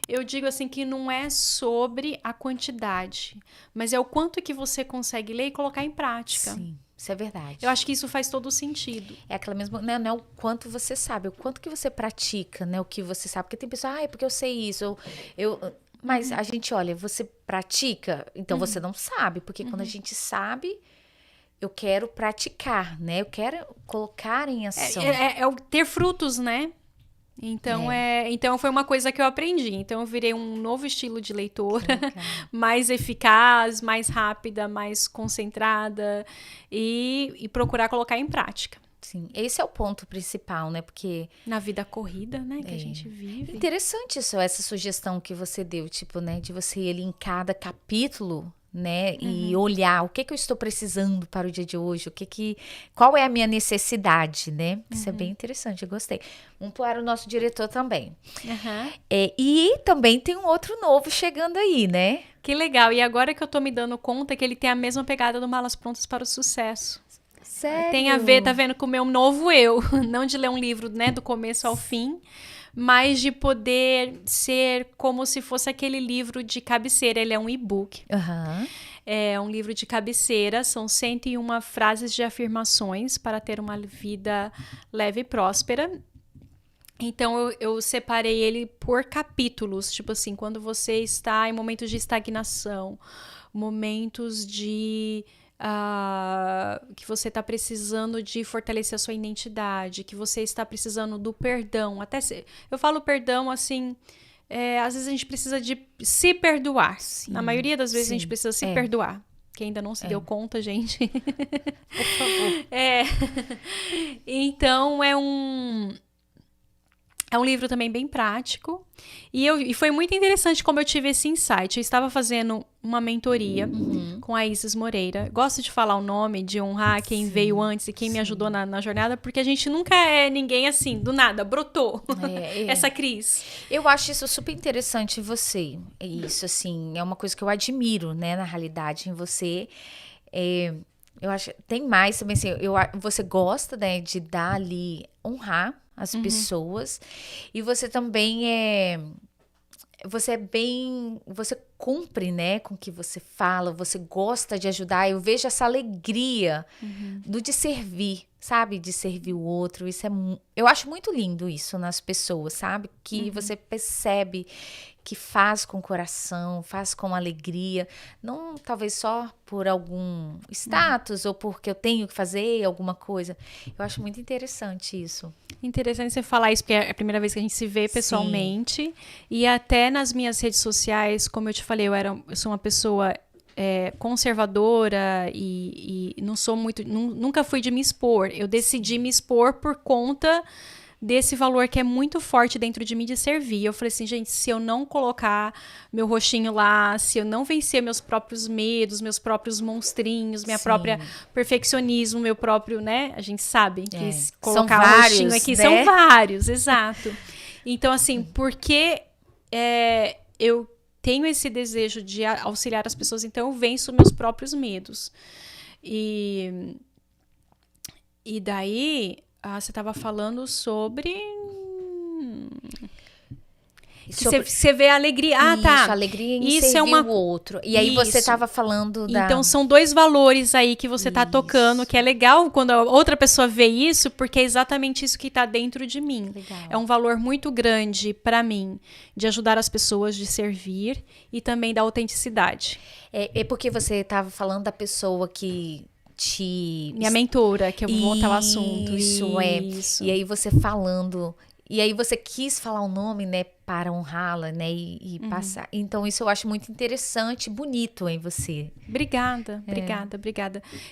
Eu digo assim que não é sobre a quantidade, mas é o quanto que você consegue ler e colocar em prática. Isso é verdade. Eu acho que isso faz todo sentido. É aquela mesma, né, não é o quanto você sabe, é o quanto que você pratica, né, o que você sabe. Porque tem pessoas, é porque eu sei isso, mas a gente olha, você pratica, então você não sabe, porque quando a gente sabe, eu quero praticar, né, eu quero colocar em ação. É o ter frutos, né? Então foi uma coisa que eu aprendi. Então eu virei um novo estilo de leitora, mais eficaz, mais rápida, mais concentrada e procurar colocar em prática. Sim, esse é o ponto principal, né? Porque na vida corrida, né, que a gente vive. Interessante isso, essa sugestão que você deu, tipo, né, de você ir ali em cada capítulo, né, e olhar o que eu estou precisando para o dia de hoje, qual é a minha necessidade, né? Isso é bem interessante, eu gostei. Vamos para o nosso diretor também. E também tem um outro novo chegando aí, né? Que legal, e agora que eu tô me dando conta que ele tem a mesma pegada do Malas Prontas para o Sucesso. Sério? Tem a ver, tá vendo, com o meu novo eu, não de ler um livro, né, do começo ao fim, mas de poder ser como se fosse aquele livro de cabeceira. Ele é um e-book. É um livro de cabeceira. São 101 frases de afirmações para ter uma vida leve e próspera. Então, eu separei ele por capítulos. Tipo assim, quando você está em momentos de estagnação, momentos de... que você está precisando de fortalecer a sua identidade, que você está precisando do perdão. Eu falo perdão assim, às vezes a gente precisa de se perdoar. Sim, na maioria das vezes a gente precisa se perdoar. Quem ainda não se deu conta, gente. Por favor. Então, é um livro também bem prático. E foi muito interessante como eu tive esse insight. Eu estava fazendo uma mentoria com a Isis Moreira. Gosto de falar o nome, de honrar quem veio antes e quem me ajudou na jornada, porque a gente nunca é ninguém assim, do nada, brotou essa Cris. Eu acho isso super interessante em você. Isso, assim, é uma coisa que eu admiro, né, na realidade, em você. Eu acho, tem mais também, assim, você gosta, né, de dar ali, honrar as pessoas, e você também você cumpre, né, com o que você fala, você gosta de ajudar. Eu vejo essa alegria de servir, sabe, de servir o outro. Isso eu acho muito lindo isso nas pessoas, sabe, que você percebe que faz com o coração, faz com alegria, não talvez só por algum status ou porque eu tenho que fazer alguma coisa. Eu acho muito interessante isso. Interessante você falar isso, porque é a primeira vez que a gente se vê pessoalmente. Sim. E até nas minhas redes sociais, como eu te falei, eu sou uma pessoa conservadora e não sou muito... Nunca fui de me expor. Eu decidi me expor por conta desse valor que é muito forte dentro de mim de servir. Eu falei assim, gente, se eu não colocar meu rostinho lá, se eu não vencer meus próprios medos, meus próprios monstrinhos, minha própria perfeccionismo, meu próprio, né? A gente sabe que colocar o rostinho aqui, né? São vários, exato. Então, assim, porque eu tenho esse desejo de auxiliar as pessoas, então eu venço meus próprios medos. E daí... você estava falando sobre... Você vê a alegria. Isso, alegria em servir o outro. E aí você estava falando da... Então, são dois valores aí que você está tocando, que é legal quando a outra pessoa vê isso, porque é exatamente isso que está dentro de mim. Legal. É um valor muito grande para mim, de ajudar as pessoas, de servir e também da autenticidade. É porque você estava falando da pessoa que... Minha mentora, que eu vou voltar ao assunto. Isso. E aí você falando... E aí você quis falar o nome, né? Para honrá-la, né? E passar. Então, isso eu acho muito interessante, bonito em você. Obrigada.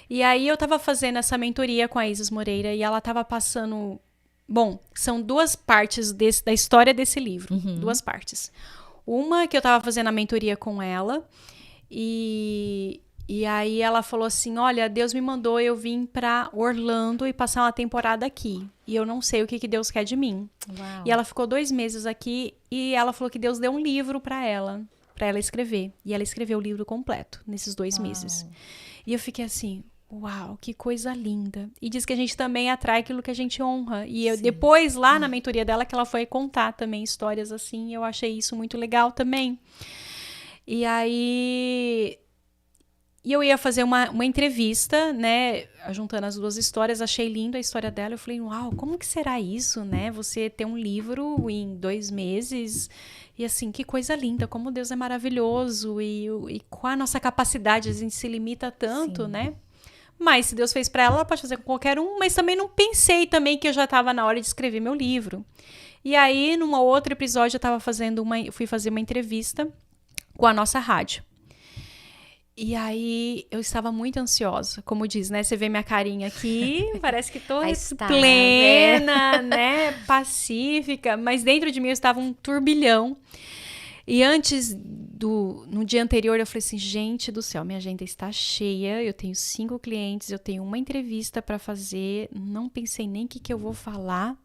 E aí, eu tava fazendo essa mentoria com a Isis Moreira e ela tava passando... Bom, são duas partes da história desse livro. Duas partes. Uma que eu tava fazendo a mentoria com ela E aí ela falou assim, olha, Deus me mandou eu vim pra Orlando e passar uma temporada aqui. E eu não sei o que Deus quer de mim. Uau. E ela ficou 2 meses aqui e ela falou que Deus deu um livro pra ela escrever. E ela escreveu o livro completo nesses 2 meses. E eu fiquei assim, uau, que coisa linda. E diz que a gente também atrai aquilo que a gente honra. E eu, depois, lá na mentoria dela, que ela foi contar também histórias assim, eu achei isso muito legal também. E aí... E eu ia fazer uma entrevista, né? Juntando as duas histórias. Achei linda a história dela. Eu falei, uau, como que será isso, né? Você ter um livro em 2 meses. E assim, que coisa linda. Como Deus é maravilhoso. E com a nossa capacidade, a gente se limita tanto, né? Mas se Deus fez pra ela, ela pode fazer com qualquer um. Mas também não pensei também que eu já estava na hora de escrever meu livro. E aí, num outro episódio, fui fazer uma entrevista com a nossa rádio. E aí, eu estava muito ansiosa, como diz, né? Você vê minha carinha aqui, parece que tô plena, né? Pacífica, mas dentro de mim eu estava um turbilhão. E no dia anterior, eu falei assim, gente do céu, minha agenda está cheia, eu tenho 5 clientes, eu tenho uma entrevista para fazer, não pensei nem o que eu vou falar.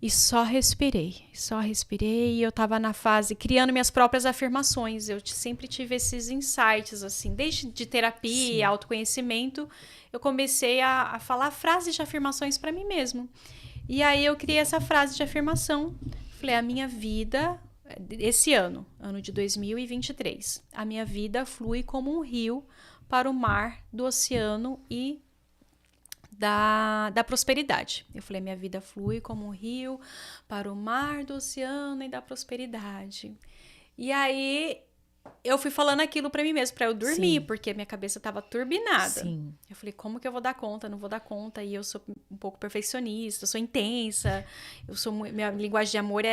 E só respirei, e eu tava na fase criando minhas próprias afirmações, eu sempre tive esses insights, assim, desde de terapia e autoconhecimento, eu comecei a falar frases de afirmações para mim mesmo. E aí eu criei essa frase de afirmação, falei, a minha vida, esse ano de 2023, a minha vida flui como um rio para o mar do oceano e da prosperidade. Eu falei, minha vida flui como um rio para o mar do oceano e da prosperidade. E aí, eu fui falando aquilo para mim mesma, para eu dormir, porque minha cabeça estava turbinada. Sim. Eu falei, como que eu vou dar conta? Não vou dar conta. E eu sou um pouco perfeccionista, eu sou intensa, minha linguagem de amor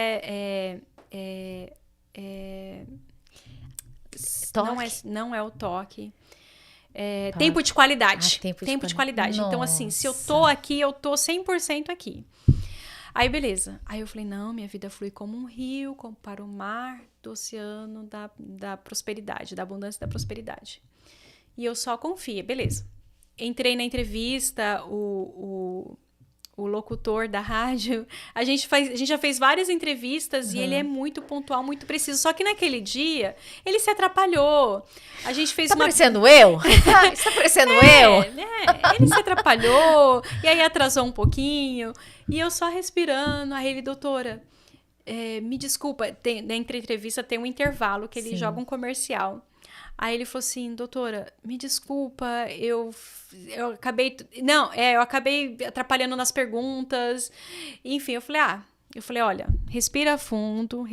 não é o toque. Tempo de qualidade. Tempo de qualidade. Nossa. Então, assim, se eu tô aqui, eu tô 100% aqui. Aí, beleza. Aí eu falei, não, minha vida flui como um rio, como para o mar do oceano da prosperidade, da abundância e da prosperidade. E eu só confio, beleza. Entrei na entrevista, o locutor da rádio, a gente já fez várias entrevistas e ele é muito pontual, muito preciso. Só que naquele dia, ele se atrapalhou. A gente fez parecendo eu? Está parecendo eu? Ele se atrapalhou, e aí atrasou um pouquinho, e eu só respirando. Aí ele, doutora, me desculpa, entre entrevista tem um intervalo que ele joga um comercial. Aí ele falou assim, doutora, me desculpa, eu acabei... eu acabei atrapalhando nas perguntas. Enfim, eu falei, olha, respira fundo.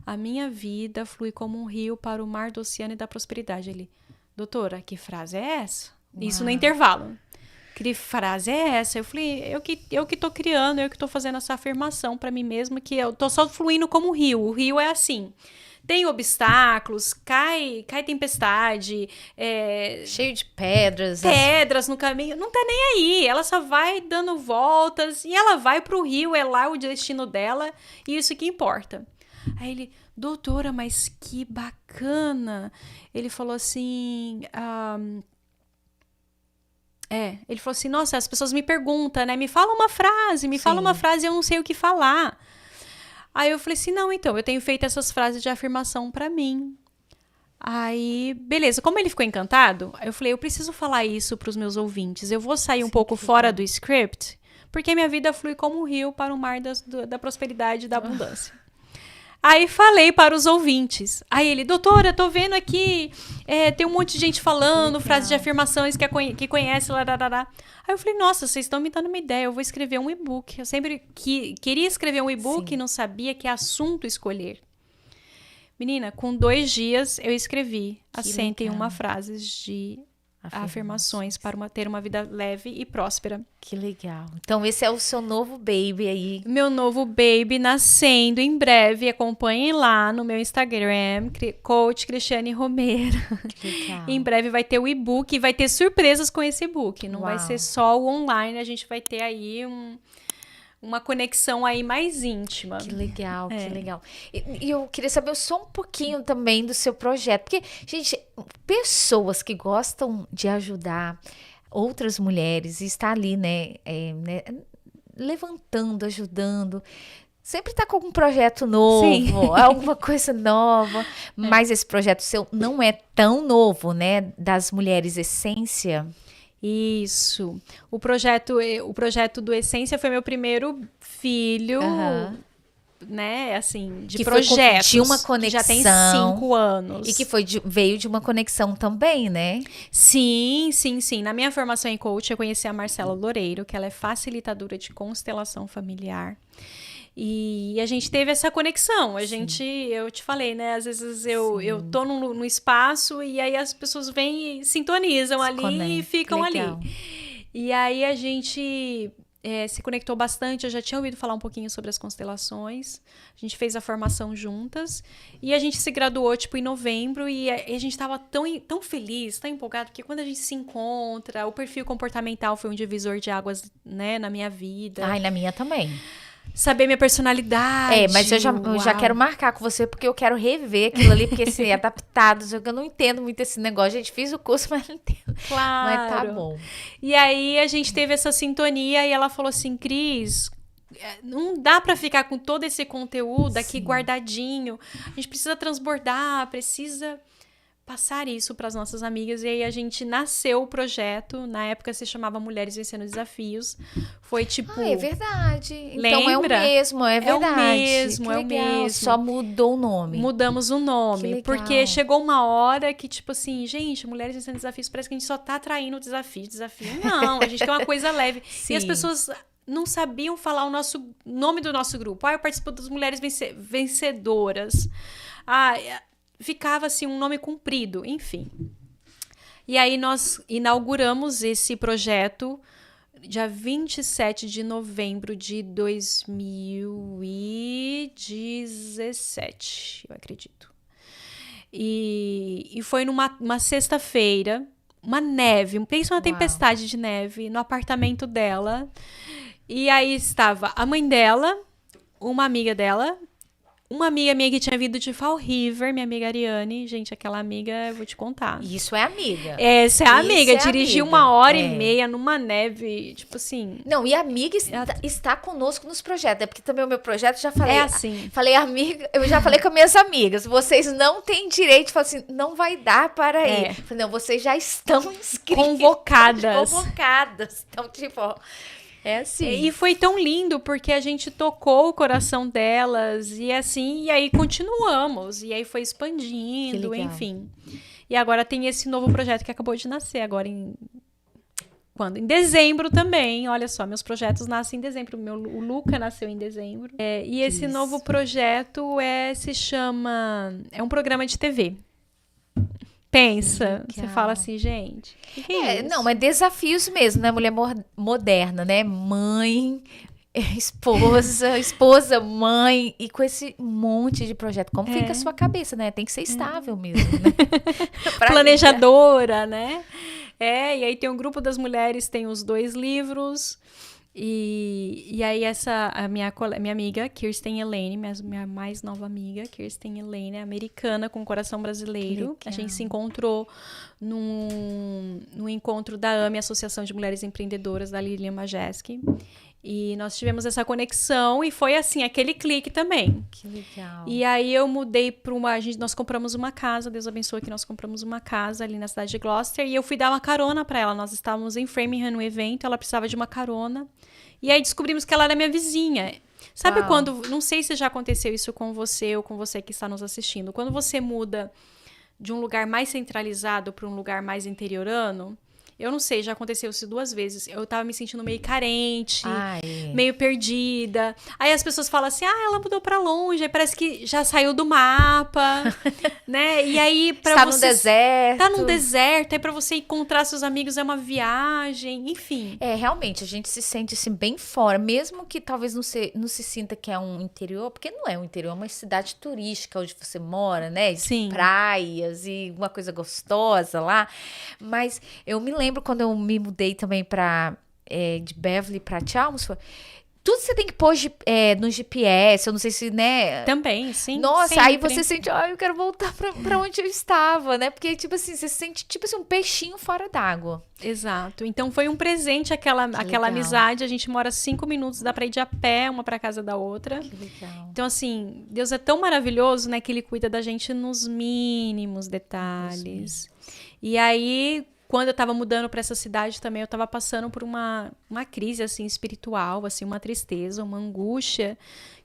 A minha vida flui como um rio para o mar do oceano e da prosperidade. Ele, doutora, que frase é essa? Uau. Isso no intervalo. Que frase é essa? Eu falei, eu que tô criando, eu que tô fazendo essa afirmação para mim mesma, que eu tô só fluindo como um rio. O rio é assim... Tem obstáculos, cai tempestade. Cheio de pedras. Pedras no caminho. Não tá nem aí. Ela só vai dando voltas. E ela vai pro rio, é lá o destino dela. E isso que importa. Aí ele, doutora, mas que bacana. Ele falou assim... ele falou assim, nossa, as pessoas me perguntam, né? Me fala uma frase e eu não sei o que falar. Aí eu falei assim, não, então, eu tenho feito essas frases de afirmação pra mim. Aí, beleza, como ele ficou encantado, eu falei, eu preciso falar isso pros meus ouvintes. Eu vou sair um pouco fora do script, porque minha vida flui como um rio para o mar da prosperidade e da abundância. Aí falei para os ouvintes. Aí ele, doutora, tô vendo aqui, tem um monte de gente falando, frases de afirmações que conhece, lá. Aí eu falei, nossa, vocês estão me dando uma ideia, eu vou escrever um e-book. Eu sempre queria escrever um e-book e não sabia que assunto escolher. Menina, com 2 dias eu escrevi as 101 frases de afirmações para ter uma vida leve e próspera. Que legal. Então esse é o seu novo baby aí. Meu novo baby nascendo em breve. Acompanhem lá no meu Instagram, Coach Cristiane Romero. Que legal. Em breve vai ter o e-book e vai ter surpresas com esse e-book. Não vai ser só o online, a gente vai ter aí uma conexão aí mais íntima. Que legal, que legal. E eu queria saber só um pouquinho também do seu projeto. Porque, gente, pessoas que gostam de ajudar outras mulheres e estar ali, né, levantando, ajudando, sempre tá com algum projeto novo, alguma coisa nova. Mas esse projeto seu não é tão novo, né, das Mulheres Essência. Isso. O projeto do Essência foi meu primeiro filho. né, assim, de que projetos. De uma conexão. Que já tem 5 anos. E que veio de uma conexão também, né? Sim. Na minha formação em coach, eu conheci a Marcela Loureiro, que ela é facilitadora de constelação familiar. E a gente teve essa conexão. Eu te falei, né? Às vezes eu tô no espaço e aí as pessoas vêm e sintonizam ali e ficam ali. E aí a gente se conectou bastante. Eu já tinha ouvido falar um pouquinho sobre as constelações. A gente fez a formação juntas. E a gente se graduou, tipo, em novembro. E a gente tava tão feliz, tão empolgado. Porque quando a gente se encontra, o perfil comportamental foi um divisor de águas, né, na minha vida. Ai, na minha também. Saber minha personalidade. Mas eu já quero marcar com você, porque eu quero rever aquilo ali, porque assim, adaptados, eu não entendo muito esse negócio. Gente, fiz o curso, mas não entendo. Claro. Mas tá bom. E aí a gente teve essa sintonia e ela falou assim, Cris, não dá pra ficar com todo esse conteúdo aqui guardadinho. A gente precisa transbordar, precisa passar isso para as nossas amigas. E aí a gente nasceu o projeto. Na época se chamava Mulheres Vencendo Desafios. Foi tipo... é verdade. Então lembra? É o mesmo, é verdade. É o mesmo. Só mudou o nome. Mudamos o nome. Porque chegou uma hora que, tipo assim, gente, Mulheres Vencendo Desafios, parece que a gente só tá atraindo o desafio. Não, a gente tem uma coisa leve. Sim. E as pessoas não sabiam falar o nome do nosso grupo. Eu participo das Mulheres Vencedoras. Ficava assim um nome comprido, enfim. E aí nós inauguramos esse projeto dia 27 de novembro de 2017, eu acredito. E foi numa sexta-feira, uma neve, pensa uma tempestade de neve no apartamento dela. E aí estava a mãe dela, uma amiga dela, uma amiga minha que tinha vindo de Fall River, minha amiga Ariane. Gente, aquela amiga, eu vou te contar. Isso é amiga. Essa é a amiga. Dirigiu 1h30 numa neve, tipo assim... Não, e a amiga está conosco nos projetos. É porque também o meu projeto, já falei... É assim. Falei, amiga... Eu já falei com as minhas amigas. Vocês não têm direito de falar assim, não vai dar para ir. Falei, não, vocês já estão inscritas. Convocadas. Então, tipo... É assim. E foi tão lindo, porque a gente tocou o coração delas, e assim, e aí continuamos, e aí foi expandindo, enfim. E agora tem esse novo projeto que acabou de nascer, agora em dezembro também, olha só, meus projetos nascem em dezembro, o Luca nasceu em dezembro. E esse novo projeto se chama, é um programa de TV. Pensa, você fala assim, gente, que é isso? Não, mas desafios mesmo, né? Mulher moderna, né? Mãe, esposa, mãe, e com esse monte de projeto. Como fica a sua cabeça, né? Tem que ser estável mesmo, né? Planejadora, né? E aí tem um grupo das mulheres, tem os 2 livros. E aí a minha amiga, Kirsten Elaine, minha mais nova amiga, Kirsten Elaine, é americana com coração brasileiro. A gente se encontrou no encontro da AME, Associação de Mulheres Empreendedoras, da Lilian Majeski. E nós tivemos essa conexão e foi assim, aquele clique também. Que legal. E aí eu mudei para nós compramos uma casa, Deus abençoe que nós compramos uma casa ali na cidade de Gloucester, e eu fui dar uma carona para ela. Nós estávamos em Framingham no evento, ela precisava de uma carona. E aí descobrimos que ela era minha vizinha. Sabe quando, não sei se já aconteceu isso com você ou com você que está nos assistindo, quando você muda de um lugar mais centralizado para um lugar mais interiorano, eu não sei, já aconteceu isso 2 vezes. Eu tava me sentindo meio carente, meio perdida. Aí as pessoas falam assim, ela mudou pra longe, aí parece que já saiu do mapa, né? E aí pra Está você... no deserto. Tá no deserto, aí pra você encontrar seus amigos é uma viagem, enfim. Realmente, a gente se sente assim bem fora, mesmo que talvez não se sinta que é um interior, porque não é um interior, é uma cidade turística onde você mora, né? Sim. Praias e uma coisa gostosa lá. Mas eu me lembro quando eu me mudei também de Beverly para Chelmsford, tudo você tem que pôr no GPS, eu não sei se, né? Também, sim. Nossa, sempre. aí você sente, eu quero voltar pra onde eu estava, né? Porque, tipo assim, você se sente, tipo assim, um peixinho fora d'água. Exato. Então foi um presente aquela amizade. A gente mora 5 minutos, dá pra ir de a pé, uma pra casa da outra. Que legal. Então, assim, Deus é tão maravilhoso, né? Que Ele cuida da gente nos mínimos detalhes. E aí... quando eu tava mudando para essa cidade também, eu tava passando por uma crise, assim, espiritual, assim, uma tristeza, uma angústia,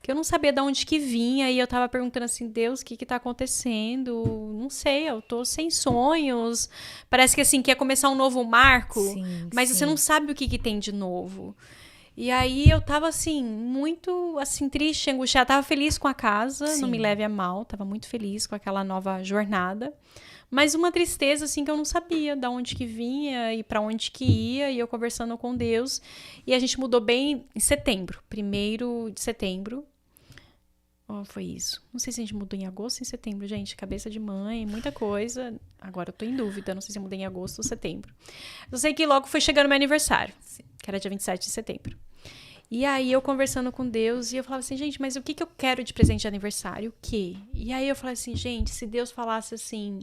que eu não sabia de onde que vinha, e eu tava perguntando assim, Deus, o que que tá acontecendo? Não sei, eu tô sem sonhos, parece que assim, que ia começar um novo marco, Sim, mas você não sabe o que que tem de novo. E aí eu tava assim, muito assim, triste, angustiada, tava feliz com a casa, não me leve a mal, tava muito feliz com aquela nova jornada. Mas uma tristeza, assim, que eu não sabia de onde que vinha e para onde que ia. E eu conversando com Deus. E a gente mudou bem em setembro. 1º de setembro. Oh, foi isso. Não sei se a gente mudou em agosto ou em setembro, gente. Cabeça de mãe, muita coisa. Agora eu tô em dúvida. Não sei se eu mudei em agosto ou setembro. Eu sei que logo foi chegando meu aniversário. Que era dia 27 de setembro. E aí eu conversando com Deus, e eu falava assim, gente, mas o que eu quero de presente de aniversário? O quê? E aí eu falei assim, gente, se Deus falasse assim,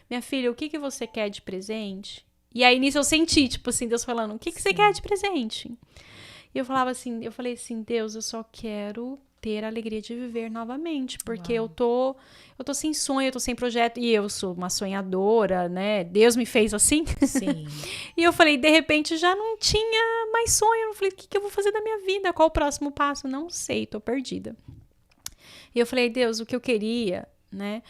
minha filha, o que você quer de presente? E aí nisso eu senti, tipo assim, Deus falando, o que você quer de presente? E eu falei assim, Deus, eu só quero ter a alegria de viver novamente, porque eu tô sem sonho, eu tô sem projeto, e eu sou uma sonhadora, né? Deus me fez assim. Sim. E eu falei, de repente já não tinha mais sonho. Eu falei, o que eu vou fazer da minha vida? Qual o próximo passo? Não sei, tô perdida. E eu falei, Deus, o que eu queria, né?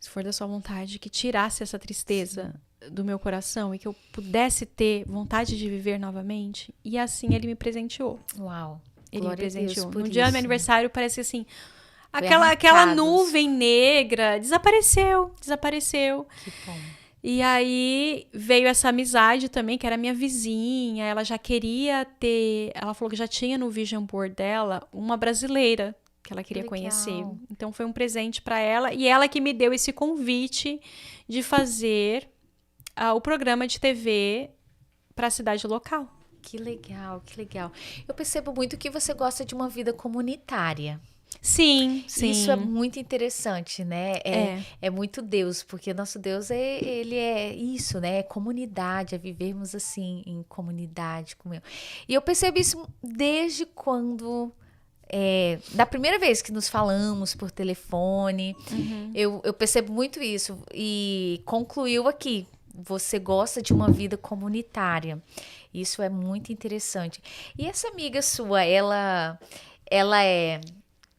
Se for da sua vontade, que tirasse essa tristeza do meu coração e que eu pudesse ter vontade de viver novamente. E assim ele me presenteou. Uau. Ele Glória me presenteou. No isso. dia do meu aniversário, parece assim, aquela nuvem negra desapareceu. Que bom. E aí veio essa amizade também, que era minha vizinha. Ela já queria ter. Ela falou que já tinha no Vision Board dela uma brasileira que ela queria conhecer. Então foi um presente para ela. E ela que me deu esse convite de fazer o programa de TV para a cidade local. Que legal, que legal. Eu percebo muito que você gosta de uma vida comunitária. Sim, sim. Isso é muito interessante, né? É muito Deus, porque nosso Deus, ele é isso, né? É comunidade, é vivermos assim, em comunidade. E eu percebo isso desde quando... da primeira vez que nos falamos por telefone, eu percebo muito isso. E concluiu aqui, você gosta de uma vida comunitária. Isso é muito interessante. E essa amiga sua, ela é,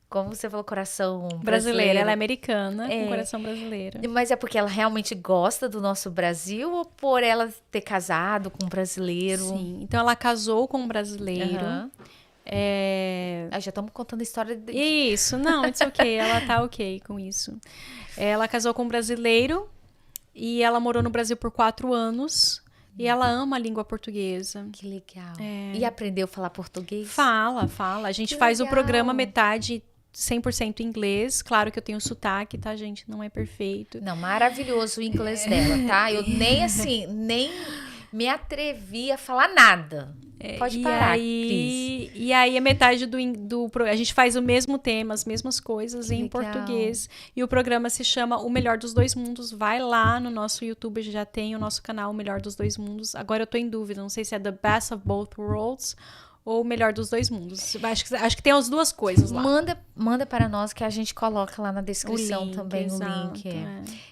como você falou, coração brasileiro. Ela é americana, com coração brasileiro. Mas é porque ela realmente gosta do nosso Brasil ou por ela ter casado com um brasileiro? Sim, então ela casou com um brasileiro. Já estamos contando a história Isso, não, it's ok, ela tá ok com isso. Ela casou com um brasileiro e ela morou no Brasil por 4 anos. E ela ama a língua portuguesa. Que legal. E aprendeu a falar português? Fala. A gente faz o programa metade 100% inglês. Claro que eu tenho sotaque, tá, gente? Não é perfeito. Não, maravilhoso o inglês dela, tá? Eu nem me atrevi a falar nada. Pode parar, Cris. E aí a metade a gente faz o mesmo tema, as mesmas coisas em português. E o programa se chama O Melhor dos Dois Mundos. Vai lá no nosso YouTube, já tem o nosso canal O Melhor dos Dois Mundos. Agora eu tô em dúvida, não sei se é The Best of Both Worlds ou O Melhor dos Dois Mundos. Acho que tem as duas coisas lá. Manda para nós que a gente coloca lá na descrição o link.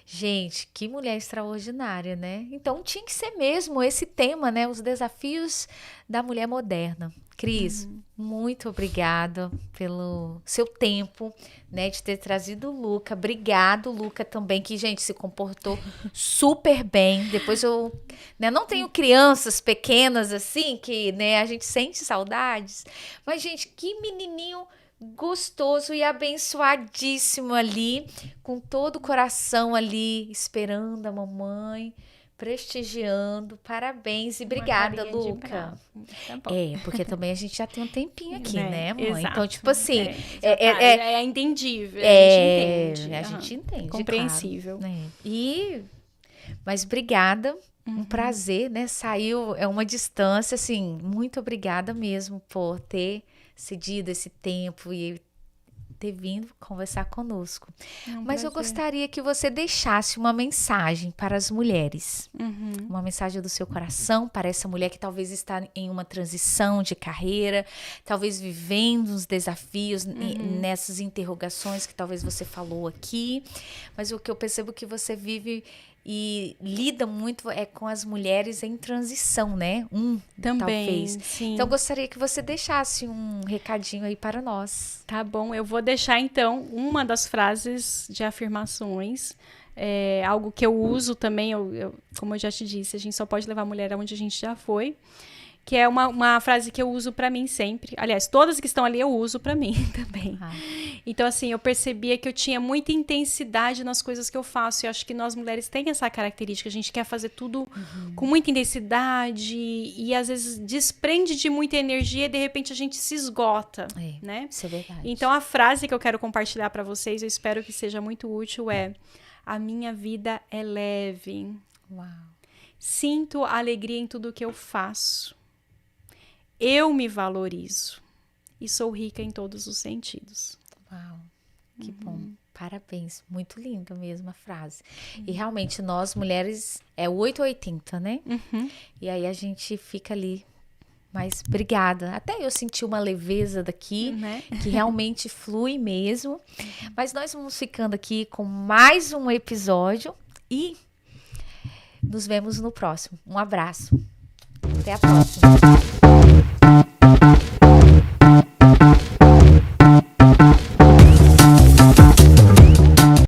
Gente, que mulher extraordinária, né? Então tinha que ser mesmo esse tema, né? Os desafios da mulher moderna. Cris, muito obrigada pelo seu tempo, né, de ter trazido o Luca. Obrigado, Luca, também, que, gente, se comportou super bem. Depois eu, né, não tenho crianças pequenas assim, que, né, a gente sente saudades. Mas, gente, que menininho gostoso e abençoadíssimo ali, com todo o coração ali, esperando a mamãe, prestigiando. Parabéns e obrigada, Luca. Tá bom. Porque também a gente já tem um tempinho aqui, né, mãe? Exato. Então, tipo assim... É entendível, a gente entende, compreensível. Claro. Mas obrigada, um prazer, né? Saiu, uma distância, assim, muito obrigada mesmo por ter cedido esse tempo e ter vindo conversar conosco. Mas eu gostaria que você deixasse uma mensagem para as mulheres. Uma mensagem do seu coração para essa mulher que talvez está em uma transição de carreira, talvez vivendo uns desafios nessas interrogações que talvez você falou aqui. Mas o que eu percebo que você vive e lida muito com as mulheres em transição, né? Também, talvez. sim. Então, eu gostaria que você deixasse um recadinho aí para nós. Tá bom, eu vou deixar, então, uma das frases de afirmações, algo que eu uso também, como eu já te disse, a gente só pode levar a mulher aonde a gente já foi, que é uma frase que eu uso pra mim sempre. Aliás, todas que estão ali eu uso pra mim também. Então, assim, eu percebia que eu tinha muita intensidade nas coisas que eu faço. E eu acho que nós mulheres tem essa característica. A gente quer fazer tudo com muita intensidade e, às vezes, desprende de muita energia e, de repente, a gente se esgota, né? Isso é verdade. Então, a frase que eu quero compartilhar pra vocês, eu espero que seja muito útil, a minha vida é leve. Uau. Sinto alegria em tudo que eu faço. Eu me valorizo e sou rica em todos os sentidos. Uau, que bom. Parabéns, muito linda mesmo a frase. E realmente nós mulheres é 880, né? E aí a gente fica ali. Mas obrigada. Até eu senti uma leveza daqui, Né? que realmente flui mesmo. Mas nós vamos ficando aqui com mais um episódio e nos vemos no próximo. Um abraço. Até a próxima.